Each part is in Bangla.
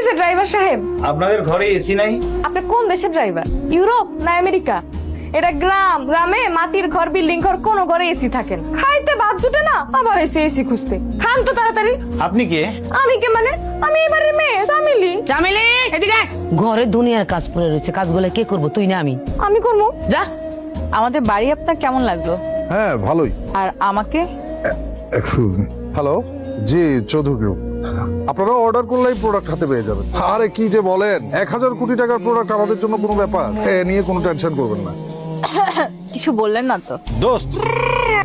হয়েছে ড্রাইভার সাহেব? আপনাদের ঘরে এসি নাই? আপনি কোন দেশের ড্রাইভার? ইউরোপ না আমেরিকা? এটা গ্রাম, গ্রামে মাটির ঘর, বিল্ডিং ঘর, কোন ঘরে এসি থাকেন? খাইতে ভাত জুটে না, আবার এসি খুঁজতে। খান তো তাড়াতাড়ি। আপনি কে? আমি কে মানে? আমি এবারে মেয়ে জামিলি। জামিলি এদিকে। ঘরে দুনিয়ার কাজ পড়ে রয়েছে, কাজগুলো কে করবো, তুই না আমি? আমি করবো। যা। আমাদের বাড়ি আপনার কেমন লাগলো? হ্যাঁ ভালোই। আর আমাকে? Excuse me. হ্যালো, জি চৌধুরী গ্রুপ। আপনারা অর্ডার করলেই প্রোডাক্ট হাতে পেয়ে যাবেন। আরে কি যে বলেন, 1000 কোটি টাকার প্রোডাক্ট আমাদের জন্য কোনো ব্যাপার? এ নিয়ে কোনো টেনশন করবেন না। কিছু বললেন না তো? দোস্ত,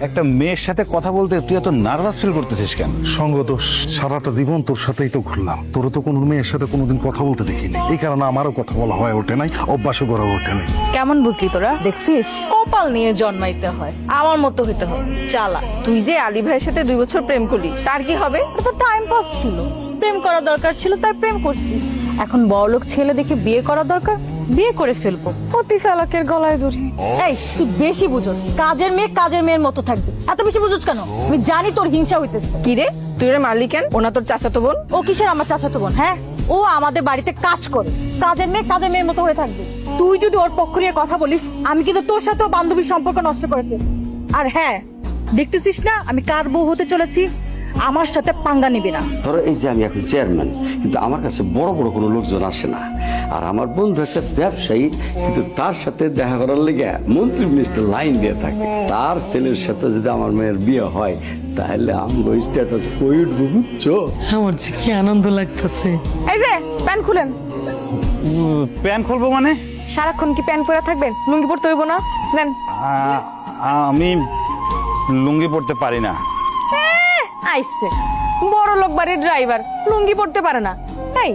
একটা মেয়ের সাথে কথা বলতে তুই এত নার্ভাস ফিল করতেছিস কেন? সঙ্গ দোষ, সারাটা জীবন তোর সাথেই তো ঘুরলাম, তোর তো কোনো মেয়ের সাথে কোনোদিন কথা বলতে দেখিনি। এই কারণে আমারও কথা বলা হয়ে ওঠে নাই, অভ্যাসও করা ওঠে নাই। কেমন বুঝলি তোরা? দেখছিস, কপাল নিয়ে জন্মাইতে হয়, আমার মতো হইতে হয় চালা। তুই যে আলী ভাইয়ের সাথে 2 বছর প্রেম করলি, তার কি হবে? এটা তো টাইম পাস ছিল, প্রেম করা দরকার ছিল তাই প্রেম করছি। এখন বড়লোক ছেলে দেখে বিয়ে করা দরকার, বিয়ে করে ফেলবো। অতি চালাকের গলায় দড়ি। এই তুই বেশি বুঝোস, কাজের মেয়ে কাজের মেয়ের মতো থাকবে। এত বেশি বুঝোস কেন? আমি জানি তোর হিংসা হইতেছে। কি রে, তুই রে মারলি কেন? ওনা তোর চাচাতো বোন। ও কিসের আমার চাচাতো বোন? হ্যাঁ, ও আমাদের বাড়িতে কাজ করে, কাজের মেয়ে কাজের মেয়ের মতো হয়ে থাকবে। তুই যদি ওর পক্ষ নিয়ে কথা বলিস, আমি কিন্তু তোর সাথেও বান্ধবীর সম্পর্ক নষ্ট করে ফেলবো। আর হ্যাঁ, দেখতেছিস না আমি কার বউ হতে চলেছি? আমার সাথে পাঙ্গা নিবি না। ধরো এই যে আমি এখন চেয়ারম্যান, কিন্তু আমার কাছে বড় বড় কোনো লোকজন আসে না। আর আমার বন্ধু একটা ব্যবসায়ী, কিন্তু তার সাথে দেখা করার লেগে মন্ত্রী মিনিস্টার লাইন দিয়ে থাকে। তার ছেলের সাথে যদি আমার মেয়ের বিয়ে হয়, তাহলে আমি স্ট্যাটাস কই উঠবো, বুঝছো? আমার যে কি আনন্দ লাগতেছে। এই যে প্যান্ট খুলেন। প্যান খুলবো মানে? সারাক্ষণ কি প্যান্ট পরে থাকবেন? লুঙ্গি পরতে হইব না? নেন। আমি লুঙ্গি পরতে পারি না। আইছে বড় লোক বাড়ির ড্রাইভার, লুঙ্গি পরতে পারে না। তাই